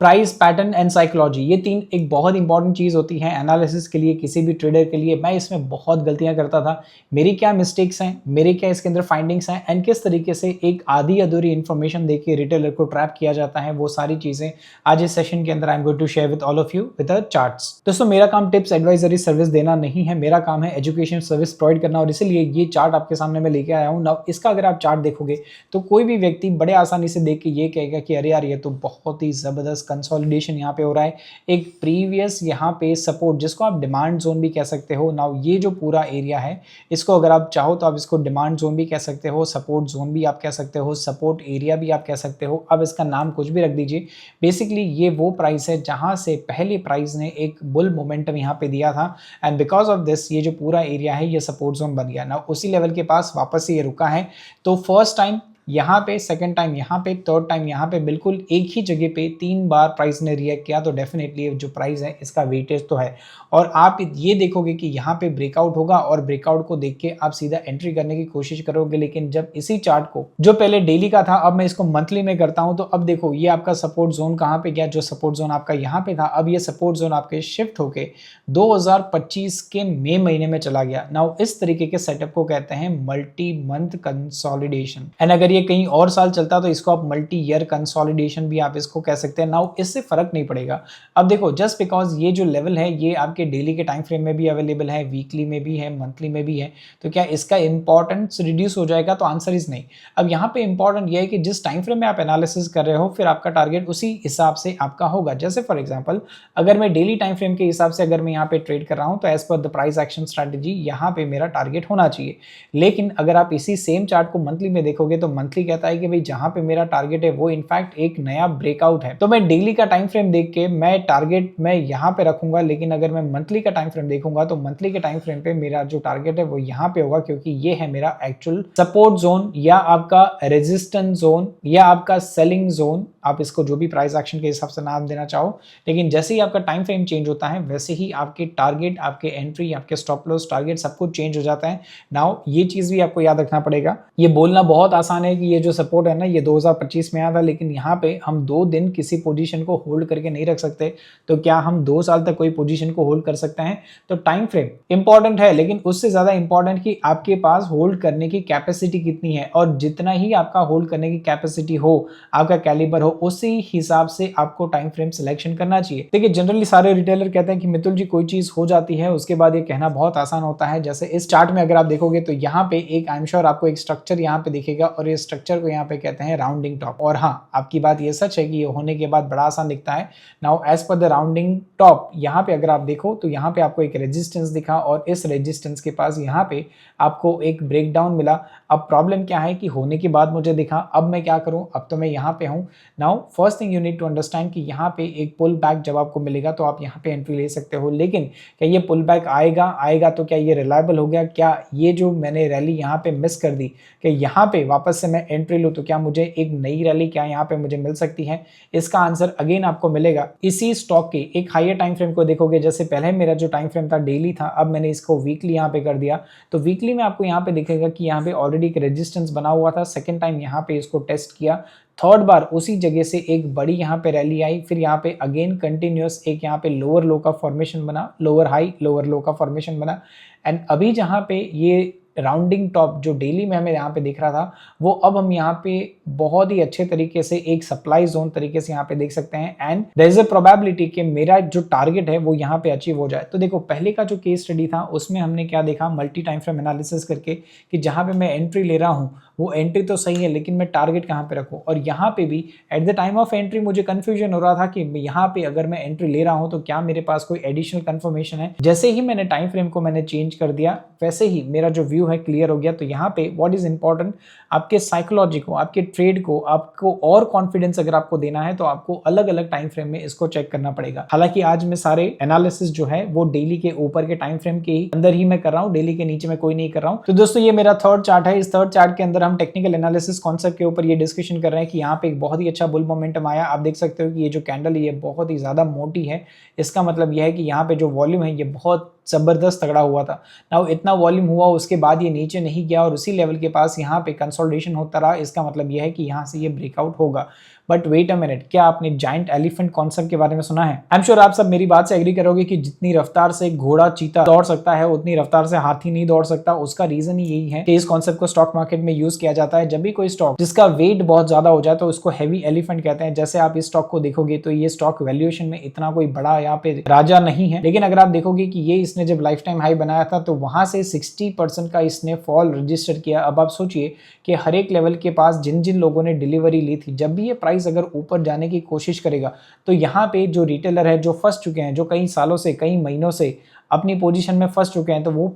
Price, pattern and psychology, ये 3 एक बहुत इंपॉर्टेंट चीज़ होती है एनालिसिस के लिए, किसी भी ट्रेडर के लिए। मैं इसमें बहुत गलतियाँ करता था। मेरी क्या मिस्टेक्स हैं, मेरे क्या इसके अंदर फाइंडिंग्स हैं एंड किस तरीके से एक आधी-अधूरी इन्फॉर्मेशन देके रिटेलर को ट्रैप किया जाता है, वो सारी चीज़ें आज इस सेशन के अंदर I am going to share with all of you with the charts. दोस्तों, मेरा काम टिप्स, एडवाइजरी सर्विस देना नहीं है, मेरा काम है एजुकेशन सर्विस प्रोवाइड करना और इसीलिए ये चार्ट आपके सामने मैं लेके आया हूँ। नाउ इसका अगर आप चार्ट देखोगे तो कोई भी व्यक्ति बड़े आसानी से देख के ये कहेगा कि अरे यार, ये तो बहुत ही ज़बरदस्त कंसोलिडेशन यहाँ पे हो रहा है। एक प्रीवियस यहाँ पे सपोर्ट, जिसको आप डिमांड जोन भी कह सकते हो। नाउ ये जो पूरा एरिया है, इसको अगर आप चाहो तो आप इसको डिमांड जोन भी कह सकते हो, सपोर्ट जोन भी आप कह सकते हो, सपोर्ट एरिया भी आप कह सकते हो। अब इसका नाम कुछ भी रख दीजिए। बेसिकली ये वो प्राइस है जहाँ से पहले प्राइस ने एक बुल मोमेंटम यहाँ पे दिया था एंड बिकॉज ऑफ दिस ये जो पूरा एरिया है ये सपोर्ट जोन बन गया। नाउ उसी लेवल के पास वापस से ये रुका है। तो फर्स्ट टाइम यहाँ पे, सेकंड टाइम यहाँ पे, थर्ड टाइम यहाँ पे, बिल्कुल एक ही जगह पे 3 बार प्राइस ने रिएक्ट किया। तो डेफिनेटली जो प्राइस है इसका वेटेज तो है और आप ये देखोगे कि यहाँ पे ब्रेकआउट होगा और ब्रेकआउट को देख के आप सीधा एंट्री करने की कोशिश करोगे। लेकिन जब इसी चार्ट को, जो पहले डेली का था, अब मैं इसको मंथली में करता हूँ, तो अब देखो ये आपका सपोर्ट जोन कहाँ पे गया। जो सपोर्ट जोन आपका यहाँ पे था, अब ये सपोर्ट जोन आपके शिफ्ट होके 2025 के मई महीने में चला गया। नाउ इस तरीके के सेटअप को कहते हैं मल्टी मंथ कंसोलिडेशन एंड अगर ये कहीं और साल चलता तो इसको आप मल्टी ईयर कंसोलिडेशन भी आप इसको कह सकते हैं। नाउ इससे फर्क नहीं पड़ेगा। अब देखो, जस्ट बिकॉज ये जो लेवल है ये आपके डेली के टाइम फ्रेम में भी अवेलेबल है, वीकली में भी है, मंथली में भी है, तो क्या इसका इंपॉर्टेंस रिड्यूस हो जाएगा? तो आंसर इज नहीं। अब यहाँ पे इंपॉर्टेंट ये है कि जिस टाइम फ्रेम में आप एनालिसिस कर रहे हो, फिर आपका टारगेट उसी हिसाब से आपका होगा। जैसे फॉर एग्जाम्पल, अगर मैं डेली टाइम फ्रेम के हिसाब से अगर मैं यहाँ पे ट्रेड कर रहा हूँ तो as per the price action strategy यहाँ पे मेरा टारगेट होना चाहिए। लेकिन अगर आप इसी सेम चार्ट को मंथली में देखोगे तो मंथली कहता है कि भाई जहां पे मेरा टारगेट है वो इनफैक्ट एक नया ब्रेकआउट है। तो मैं डेली का टाइम फ्रेम देख के मैं टारगेट मैं यहां पे रखूंगा, लेकिन अगर मैं मंथली का टाइम फ्रेम देखूंगा तो मंथली के टाइम फ्रेम पे मेरा जो टारगेट है वो यहां पे होगा, क्योंकि ये है मेरा एक्चुअल सपोर्ट जोन या आपका रेजिस्टेंस जोन या आपका सेलिंग जोन। आप इसको जो भी प्राइस एक्शन के हिसाब से नाम देना चाहो, लेकिन जैसे ही आपका टाइम फ्रेम चेंज होता है वैसे ही आपके टारगेट, आपके एंट्री, आपके स्टॉप लॉस टारगेट सब कुछ चेंज हो जाता है। नाउ ये चीज भी आपको याद रखना पड़ेगा। ये बोलना बहुत आसान है कि ये जो सपोर्ट है ना ये 2025 में आया था, लेकिन यहाँ पे हम 2 दिन किसी पोजीशन को होल्ड करके नहीं रख सकते। तो क्या हम 2 साल तक कोई पोजीशन को होल्ड कर सकते हैं? तो टाइम फ्रेम इंपॉर्टेंट है, लेकिन उससे ज्यादा इंपॉर्टेंट कि आपके पास होल्ड करने की कैपेसिटी कितनी है। और जितना ही आपका होल्ड करने की कैपेसिटी हो, आपका कैलिबर हो, उसी हिसाब से आपको टाइम फ्रेम सिलेक्शन करना चाहिए। देखिए, जनरली सारे रिटेलर कहते हैं कि मितुल जी कोई चीज हो जाती है उसके बाद ये कहना बहुत आसान होता है। जैसे इस चार्ट में अगर आप देखोगे तो यहाँ पे एक, आई एम श्योर आपको एक स्ट्रक्चर यहाँ पे दिखेगा और ये स्ट्रक्चर को यहाँ पे कहते हैं राउंडिंग टॉप। और हाँ, आपकी बात ये सच है कि ये होने के बाद बड़ा आसान दिखता है। Now as per the rounding top, यहाँ पे अगर आप देखो तो यहाँ पे आपको एक रेजिस्टेंस दिखा और इस रेजिस्टेंस के पास यहाँ पे आपको एक ब्रेकडाउन मिला। अब प्रॉब्लम क्या है कि होने के बाद मुझे दिखा, अब मैं क्या करूं? अब तो मैं यहाँ पे हूँ। Now first thing you need to understand कि यहाँ पे एक पुल बैक जब आपको मिलेगा तो आप यहाँ पे एंट्री ले सकते हो। लेकिन क्या ये पुल बैक आएगा तो क्या ये रिलायबल हो गया? क्या ये जो मैंने रैली यहाँ पे मिस कर दी, कि यहाँ पे वापस से मैं एंट्री लूँ तो क्या मुझे एक नई रैली क्या यहाँ पे मुझे मिल सकती है? इसका आंसर अगेन आपको मिलेगा इसी स्टॉक के एक हायर टाइम फ्रेम को देखोगे। जैसे पहले मेरा जो टाइम फ्रेम था डेली था, अब मैंने इसको वीकली यहाँ पे कर दिया। तो वीकली में आपको यहाँ पे दिखेगा कि यहाँ पे ऑलरेडी एक रेजिस्टेंस बना हुआ था। सेकेंड टाइम यहाँ पे इसको टेस्ट किया, थर्ड बार उसी जगह से एक बड़ी यहाँ पे रैली आई, फिर यहाँ पे अगेन कंटिन्यूअस एक यहाँ पे लोअर लो का फॉर्मेशन बना, लोअर हाई लोअर लो का फॉर्मेशन बना। एंड अभी जहाँ पे ये राउंडिंग टॉप जो डेली में हमें यहाँ पे दिख रहा था, वो अब हम यहाँ पे बहुत ही अच्छे तरीके से एक सप्लाई जोन तरीके से यहाँ पे देख सकते हैं। And there is a probability कि मेरा जो टारगेट है वो यहाँ पे अचीव हो जाए। तो देखो, पहले का जो केस स्टडी था उसमें हमने क्या देखा, मल्टी टाइम फ्रेम एनालिसिस करके, कि जहाँ पे मैं एंट्री ले रहा हूँ वो एंट्री तो सही है, लेकिन मैं टारगेट कहाँ पे रखूँ। और यहाँ पे भी at the time of entry मुझे कंफ्यूजन हो रहा था कि यहाँ पे अगर मैं एंट्री ले रहा हूँ तो क्या मेरे पास कोई एडिशनल कंफर्मेशन है। जैसे ही मैंने टाइम फ्रेम को मैंने चेंज कर दिया, वैसे ही मेरा जो व्यू है क्लियर हो गया। तो यहाँ पे व्हाट इज इंपॉर्टेंट, आपके साइकोलॉजी को, आपके ट्रेड को, आपको और कॉन्फिडेंस अगर आपको देना है तो आपको अलग अलग टाइम फ्रेम में इसको चेक करना पड़ेगा। हालांकि आज मैं सारे एनालिसिस जो है वो डेली के ऊपर के टाइम फ्रेम के ही अंदर ही मैं कर रहा हूँ, डेली के नीचे में कोई नहीं कर रहा हूँ। तो दोस्तों, ये मेरा थर्ड चार्ट है। इस थर्ड चार्ट के अंदर हम टेक्निकल एनालिसिस कॉन्सेप्ट के ऊपर ये डिस्कशन कर रहे हैं कि यहाँ पे एक बहुत ही अच्छा बुल मोमेंटम आया। आप देख सकते हो कि ये जो कैंडल है ये बहुत ही ज्यादा मोटी है। इसका मतलब यह है कि यहाँ पे जो वॉल्यूम है ये बहुत जबरदस्त तगड़ा हुआ था। नाउ इतना वॉल्यूम हुआ, उसके बाद ये नीचे नहीं गया और उसी लेवल के पास यहाँ पे कंसोलिडेशन होता रहा। इसका मतलब यह है कि यहाँ से ये ब्रेकआउट होगा। बट वेट अ मिनट, क्या आपने जायंट एलिफेंट कॉन्सेप्ट के बारे में सुना है? आई एम श्योर आप सब मेरी बात से एग्री करोगे कि जितनी रफ्तार से घोड़ा चीता दौड़ सकता है उतनी रफ्तार से हाथी नहीं दौड़ सकता। उसका रीजन ही यही है कि इस कॉन्सेप्ट को स्टॉक मार्केट में यूज किया जाता है। जब भी कोई स्टॉक जिसका वेट बहुत ज्यादा हो जाए तो उसको हैवी एलिफेंट कहते हैं। जैसे आप इस स्टॉक को देखोगे तो ये स्टॉक वैल्यूएशन में इतना कोई बड़ा यहाँ पे राजा नहीं है, लेकिन अगर आप देखोगे कि ये इसने जब लाइफ टाइम हाई बनाया था तो वहां से 60% का इसने फॉल रजिस्टर किया। अब आप सोचिए कि हर एक लेवल के पास जिन जिन लोगों ने डिलीवरी ली थी, जब भी ये प्राइस अगर ऊपर जाने की कोशिश करेगा तो यहाँ पे जो रिटेलर है, जो फंस चुके हैं, जो कई सालों से कई महीनों से अपनी पोजीशन में फंस चुके हैं, तो वो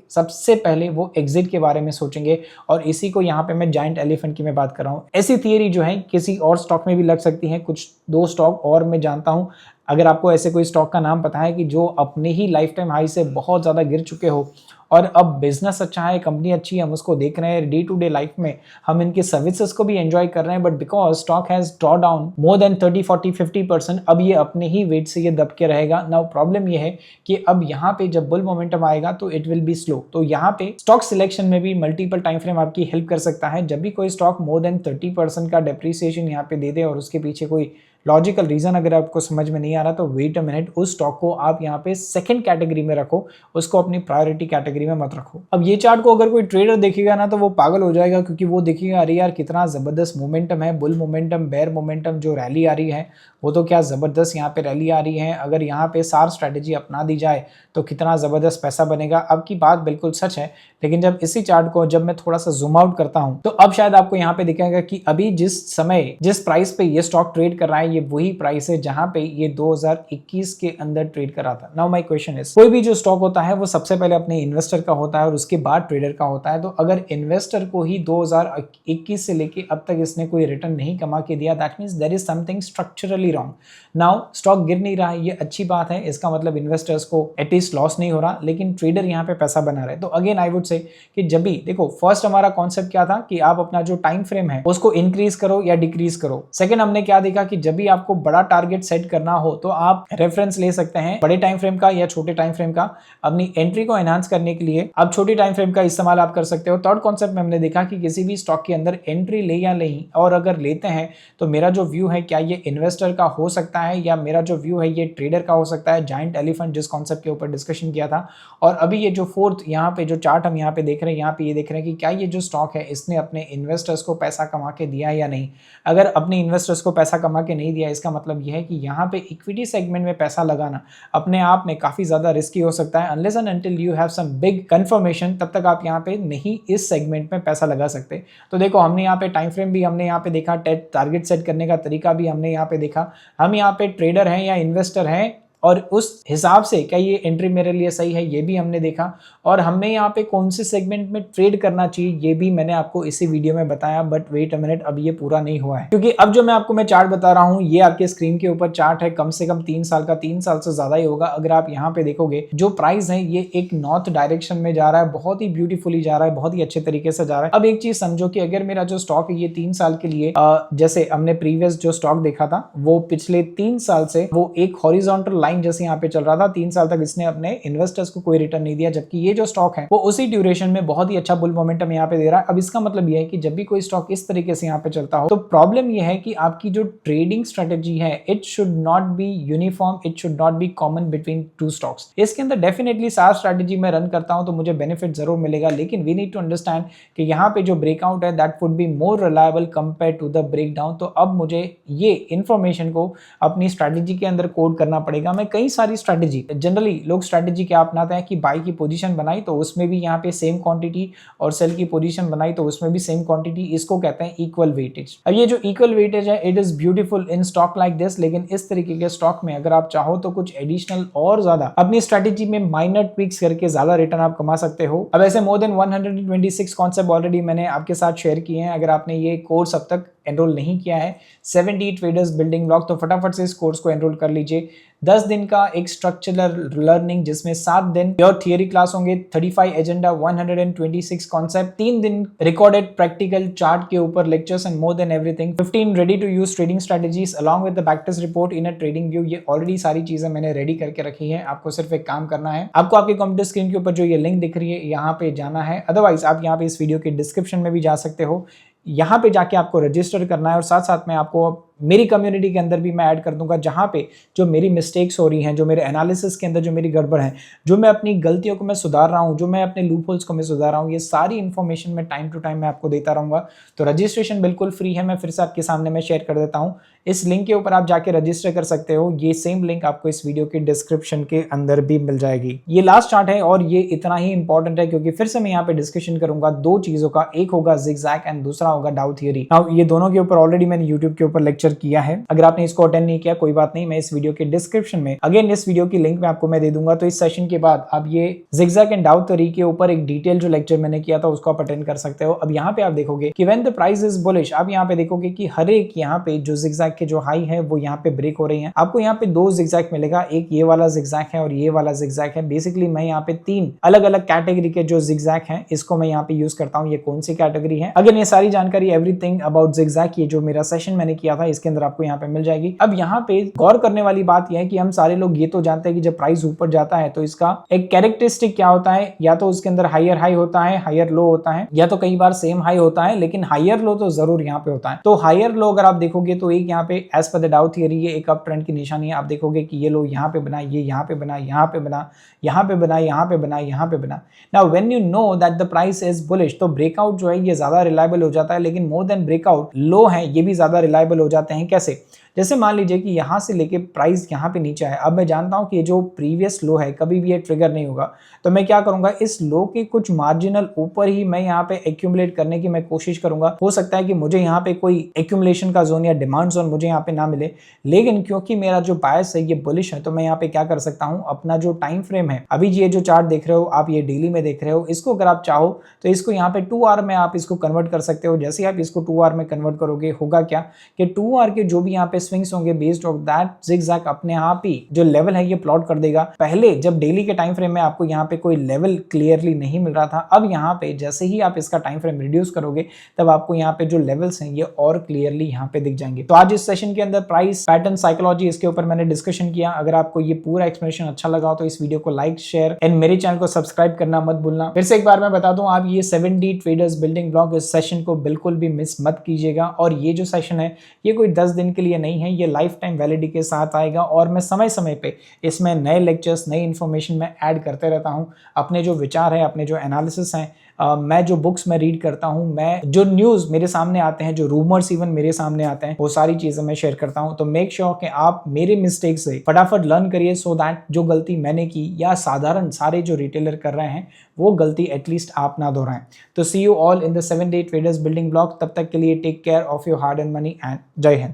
सबसे पहले वो एग्जिट के बारे में सोचेंगे। और इसी को यहाँ पे मैं जायंट एलिफेंट की मैं बात कर रहा हूँ। ऐसी थियरी जो है किसी और स्टॉक में भी लग सकती है। कुछ 2 स्टॉक और मैं जानता हूँ, अगर आपको ऐसे कोई स्टॉक का नाम पता है कि जो अपने ही लाइफ टाइम हाई से बहुत ज़्यादा गिर चुके हो और अब बिजनेस अच्छा है, कंपनी अच्छी है, हम उसको देख रहे हैं, डे टू डे लाइफ में हम इनके सर्विसेज को भी एंजॉय कर रहे हैं, but because stock has draw down more than 30-40-50%, अब ये अपने ही वेट से ये दब के रहेगा। नाउ प्रॉब्लम ये है कि अब यहाँ पे जब बुल मोमेंटम आएगा तो इट विल बी स्लो। तो यहाँ पे स्टॉक सिलेक्शन में भी मल्टीपल टाइम फ्रेम आपकी हेल्प कर सकता है। जब भी कोई स्टॉक मोर देन 30% का डेप्रिसिएशन यहाँ पे दे दे और उसके पीछे कोई लॉजिकल रीजन अगर आपको समझ में नहीं आ रहा तो वेट अ मिनट, उस स्टॉक को आप यहाँ पे सेकंड कैटेगरी में रखो, उसको अपनी प्रायोरिटी कैटेगरी में मत रखो। अब ये चार्ट को अगर कोई ट्रेडर देखेगा ना तो वो पागल हो जाएगा, क्योंकि वो देखेगा अरे यार कितना जबरदस्त मोमेंटम है, बुल मोमेंटम, बेयर मोमेंटम, जो रैली आ रही है वो तो क्या जबरदस्त यहाँ पे रैली आ रही है। अगर यहाँ पे सार स्ट्रेटेजी अपना दी जाए तो कितना जबरदस्त पैसा बनेगा। अब की बात बिल्कुल सच है, लेकिन जब इसी चार्ट को जब मैं थोड़ा सा जूम आउट करता हूं तो अब शायद आपको यहाँ पे दिखेगा कि अभी जिस समय जिस प्राइस पे ये स्टॉक ट्रेड कर रहा है, ये वही प्राइस है जहां पे ये 2021 के अंदर ट्रेड कर रहा था। नाउ माय क्वेश्चन इज, कोई भी जो स्टॉक होता है वो सबसे पहले अपने इन्वेस्टर का होता है और उसके बाद ट्रेडर का होता है। तो अगर इन्वेस्टर को ही 2021 से लेके अब तक इसने कोई रिटर्न नहीं कमा के दिया, that means there is something structurally wrong. Now stock गिर नहीं रहा है, ये अच्छी बात है, इसका मतलब इन्वेस्टर्स को एटलीस्ट लॉस नहीं हो रहा, लेकिन ट्रेडर यहाँ पे पैसा बना रहे। तो अगेन आई वुड से कि जब भी देखो, फर्स्ट हमारा कॉन्सेप्ट क्या था कि आप अपना जो टाइम फ्रेम है उसको इंक्रीज करो या डिक्रीज करो। सेकंड हमने क्या देखा कि जब भी आपको बड़ा टारगेट सेट करना हो तो आप रेफरेंस ले सकते हैं बड़े टाइम फ्रेम का या छोटे टाइम फ्रेम का। अपनी एंट्री को एनहांस करने के लिए आप छोटी टाइम फ्रेम का इस्तेमाल आप कर सकते हो। थर्ड कॉन्सेप्ट में हमने देखा कि किसी भी स्टॉक के अंदर एंट्री ले या नहीं, और अगर लेते हैं तो मेरा जो व्यू है क्या ये इन्वेस्टर का हो सकता है या मेरा जो व्यू है ये ट्रेडर का हो सकता है। जायंट एलिफेंट जिस कॉन्सेप्ट के ऊपर डिस्कशन किया था। और अभी ये जो फोर्थ यहाँ पे जो चार्ट हम यहाँ पे देख रहे हैं, यहाँ पे ये देख रहे हैं कि क्या ये जो स्टॉक है इसने अपने इन्वेस्टर्स को पैसा कमा के दिया या नहीं। अगर अपने इन्वेस्टर्स को पैसा कमा के नहीं दिया, इसका मतलब यह है कि यहाँ पे इक्विटी सेगमेंट में पैसा लगाना अपने आप में काफी ज्यादा रिस्की हो सकता है। Unless and until you have some big confirmation, तब तक आप यहाँ पे नहीं इस सेगमेंट में पैसा लगा सकते। तो देखो, हमने यहाँ पे टाइम फ्रेम भी हमने यहाँ पे देखा, टारगेट सेट करने का तरीका भी हमने यहाँ पे देखा। हम यहाँ पे ट्रेडर हैं या इन्वेस्टर हैं और उस हिसाब से क्या ये एंट्री मेरे लिए सही है ये भी हमने देखा। और हमें यहाँ पे कौन से सेगमेंट में ट्रेड करना चाहिए ये भी मैंने आपको इसी वीडियो में बताया। बट वेट अ मिनट, अब ये पूरा नहीं हुआ है, क्योंकि अब जो मैं आपको मैं चार्ट बता रहा हूँ ये आपके स्क्रीन के ऊपर चार्ट है, कम से कम 3 साल का, 3 साल से ज्यादा ही होगा। अगर आप यहाँ पे देखोगे जो प्राइस है ये एक नॉर्थ डायरेक्शन में जा रहा है, बहुत ही ब्यूटीफुली जा रहा है, बहुत ही अच्छे तरीके से जा रहा है। अब एक चीज समझो कि अगर मेरा जो स्टॉक है ये 3 साल के लिए जैसे हमने प्रीवियस जो स्टॉक देखा था वो पिछले 3 साल से वो एक हॉरिजॉन्टल लाइन जैसे यहाँ पे चल रहा था। 3 साल तक इसने अपने इन्वेस्टर्स को कोई रिटर्न नहीं दिया, जबकि ये जो स्टॉक है वो उसी ड्यूरेशन में बहुत ही अच्छा बुल मोमेंटम यहाँ पे दे रहा है। अब इसका मतलब ये है कि जब भी कोई स्टॉक इस तरीके से यहाँ पे चलता हो तो प्रॉब्लम ये है कि आपकी जो ट्रेडिंग स्ट्रेटेजी है it should not be uniform, it should not be common between 2 stocks. इसके अंदर डेफिनेटली सार स्ट्रेटेजी में रन करता हूं तो मुझे बेनिफिट जरूर मिलेगा, लेकिन वी नीड टू अंडरस्टैंड कि यहाँ पे जो ब्रेकआउट है that would be more reliable compare to the breakdown. तो अब मुझे ये इंफॉर्मेशन को अपनी स्ट्रेटेजी के अंदर कोड करना पड़ेगा। मैं कई सारी स्ट्रेटेजी, जनरली लोग स्ट्रेटेजी क्या अपनाते हैं कि बाई की पोजीशन बनाई तो उसमें भी यहाँ पे सेम क्वांटिटी और सेल की पोजीशन बनाई तो उसमें भी सेम क्वांटिटी, इसको कहते हैं इक्वल वेटेज। अब ये जो इक्वल वेटेज है it is beautiful in stock like this, लेकिन इस तरीके के स्टॉक में अगर आप चाहो तो कुछ एडिशनल और ज्यादा अपनी स्ट्रेटेजी में माइनर ट्विक्स करके ज्यादा रिटर्न आप कमा सकते हो। अब ऐसे मोर देन 126 कॉन्सेप्ट ऑलरेडी मैंने आपके साथ शेयर किए हैं। अगर आपने ये कोर्स अब तक एनरोल नहीं किया है 70 ट्रेडर्स बिल्डिंग ब्लॉक, तो फटाफट से इस कोर्स को एनरोल कर लीजिए। 10 दिन का एक स्ट्रक्चरल लर्निंग जिसमें 7 दिन प्योर थियरी क्लास होंगे, 35 एजेंडा, 126 कॉन्सेप्ट, 3 दिन रिकॉर्डेड प्रैक्टिकल चार्ट के ऊपर lectures and more than everything, 15 ready to use trading strategies along with the back test report in a trading view. ये ऑलरेडी सारी चीजें मैंने रेडी करके रखी है, आपको सिर्फ एक काम करना है, आपको आपके कंप्यूटर स्क्रीन के ऊपर जो ये लिंक दिख रही है यहाँ पे जाना है। अदरवाइज आप यहाँ पे इस वीडियो के डिस्क्रिप्शन में भी जा सकते हो, यहाँ पे जाके आपको रजिस्टर करना है और साथ साथ में आपको मेरी कम्युनिटी के अंदर भी मैं ऐड कर दूंगा, जहां पे जो मेरी मिस्टेक्स हो रही हैं, जो मेरे एनालिसिस के अंदर जो मेरी गड़बड़ है, जो मैं अपनी गलतियों को मैं सुधार रहा हूं, जो मैं अपने लूप होल्स को मैं सुधार रहा हूं, ये सारी इन्फॉर्मेशन मैं टाइम टू टाइम मैं आपको देता रहूंगा। तो रजिस्ट्रेशन बिल्कुल फ्री है, मैं फिर से आपके सामने मैं शेयर कर देता हूं। इस लिंक के ऊपर आप जाके रजिस्टर कर सकते हो। ये सेम लिंक आपको इस वीडियो के डिस्क्रिप्शन के अंदर भी मिल जाएगी। ये लास्ट चार्ट है और ये इतना ही इंपॉर्टेंट है क्योंकि फिर से मैं यहाँ पे डिस्कशन करूंगा दो चीजों का, एक होगा जिगजैग एंड दूसरा होगा डाउ थियरी। नाउ ये दोनों के ऊपर ऑलरेडी मैंने यूट्यूब के ऊपर लेक्चर किया है, अगर आपने इसको अटेंड नहीं किया कोई बात नहीं, मैं इस वीडियो के डिस्क्रिप्शन में अगेन इस वीडियो की लिंक में आपको मैं दे दूंगा। तो इस सेशन के बाद आप ये जिगजैग एंड डाउ थियरी के ऊपर एक डिटेल जो लेक्चर मैंने किया था उसको आप अटेंड कर सकते हो। अब यहाँ पे आप देखोगे कि when the price is bullish, आप यहाँ पे देखोगे कि हर एक यहाँ पे जो जिगजैग के जो हाई है वो यहाँ पे ब्रेक हो रही हैं। आपको यहाँ पे दो जिगजैग मिलेगा, एक ये वाला जिगजैग है और ये वाला जिगजैग है। बेसिकली मैं यहाँ पे तीन अलग अलग कैटेगरी के जो जिगजैग हैं इसको मैं यहाँ पे यूज करता हूँ। ये कौन सी कैटेगरी है, अगर ये सारी जानकारी एवरीथिंग अबाउट जिगजैग, ये जो मेरा सेशन मैंने किया था इसके अंदर आपको यहाँ पे मिल जाएगी। अब यहाँ पे गौर करने वाली बात यह है कि हम सारे लोग ये तो जानते हैं कि जब प्राइस ऊपर जाता है तो इसका एक कैरेक्टरिस्टिक क्या होता है, या तो उसके अंदर हायर हाई होता है, हायर लो होता है, या तो कई बार सेम हाई होता है, लेकिन हायर लो तो जरूर यहाँ पे होता है। तो हायर लो अगर आप देखोगे तो एक यहाँ पे एज पर द डाउ थियरी ये एक अप ट्रेंड की निशानी है। आप देखोगे कि ये लो यहाँ पे बना, ये यहाँ पे बना, यहाँ पे बना, यहाँ पे बना, यहाँ पे बना, यहाँ पे बना। Now when you know that the price is bullish, तो ब्रेकआउट जो है ये ज्यादा रिलायबल हो जाता है, लेकिन मोर देन ब्रेकआउट लो है ये भी ज्यादा रिलायबल हो जाते हैं। कैसे? जैसे मान लीजिए कि यहाँ से लेके प्राइस यहाँ पे नीचे है, अब मैं जानता हूँ कि ये जो प्रीवियस लो है कभी भी ये ट्रिगर नहीं होगा, तो मैं क्या करूंगा, इस लो के कुछ मार्जिनल ऊपर ही मैं यहाँ पे एक्यूमुलेट करने की मैं कोशिश करूंगा। हो सकता है कि मुझे यहाँ पे कोई एक्यूमुलेशन का जोन या डिमांड जोन मुझे यहाँ पे ना मिले, लेकिन क्योंकि मेरा जो बायस है ये बुलिश है, तो मैं यहाँ पे क्या कर सकता हूँ, अपना जो टाइम फ्रेम है, अभी ये जो चार्ट देख रहे हो आप, ये डेली में देख रहे हो, इसको अगर आप चाहो तो इसको यहाँ पे 2 आवर में आप इसको कन्वर्ट कर सकते हो। जैसे आप इसको 2 आवर में कन्वर्ट करोगे, होगा क्या कि 2 आवर के जो भी यहाँ पे स्विंग्स होंगे बेस्ड ऑफ दैट जिगजैग अपने आप ही जो लेवल है ये प्लॉट कर देगा। पहले जब डेली के टाइम फ्रेम में आपको यहाँ पे कोई लेवल क्लियरली नहीं मिल रहा था, अब यहाँ पे जैसे ही आप इसका टाइम फ्रेम रिड्यूस करोगे तब आपको यहाँ पे जो लेवल्स हैं ये और क्लियरली यहाँ पे दिख जाएंगे। तो आज इस सेशन के अंदर प्राइस पैटर्न साइकोलॉजी इसके ऊपर मैंने डिस्कशन किया। अगर आपको ये पूरा एक्सप्लेनेशन अच्छा लगा हो तो इस वीडियो को लाइक, शेयर एंड मेरे चैनल को सब्सक्राइब करना मत भूलना। फिर से एक बार मैं बता दूं, आप ये 7D ट्रेडर्स बिल्डिंग ब्लॉक इस सेशन को बिल्कुल भी मिस मत कीजिएगा। और ये जो सेशन है ये कोई 10 दिन के लिए नहीं है, ये लाइफ टाइम वैलिडिटी के साथ आएगा और मैं समय समय पे इसमें नए लेक्चर्स, नई इन्फॉर्मेशन मैं ऐड करते रहता हूं। अपने जो विचार है, अपने जो एनालिसिस हैं, मैं जो बुक्स में रीड करता हूं, मैं जो न्यूज़ मेरे सामने आते हैं, जो रूमर्स इवन मेरे सामने आते हैं, वो सारी चीज़ें मैं शेयर करता हूं। तो मेक श्योर कि आप मेरे मिस्टेक से फटाफट लर्न करिए, सो दैट जो गलती मैंने की या साधारण सारे जो रिटेलर कर रहे हैं वो गलती एटलीस्ट आप ना दोहराएं। तो see you all in the 7 day traders building block. तब तक के लिए take care of your hard and money and जय हिंद।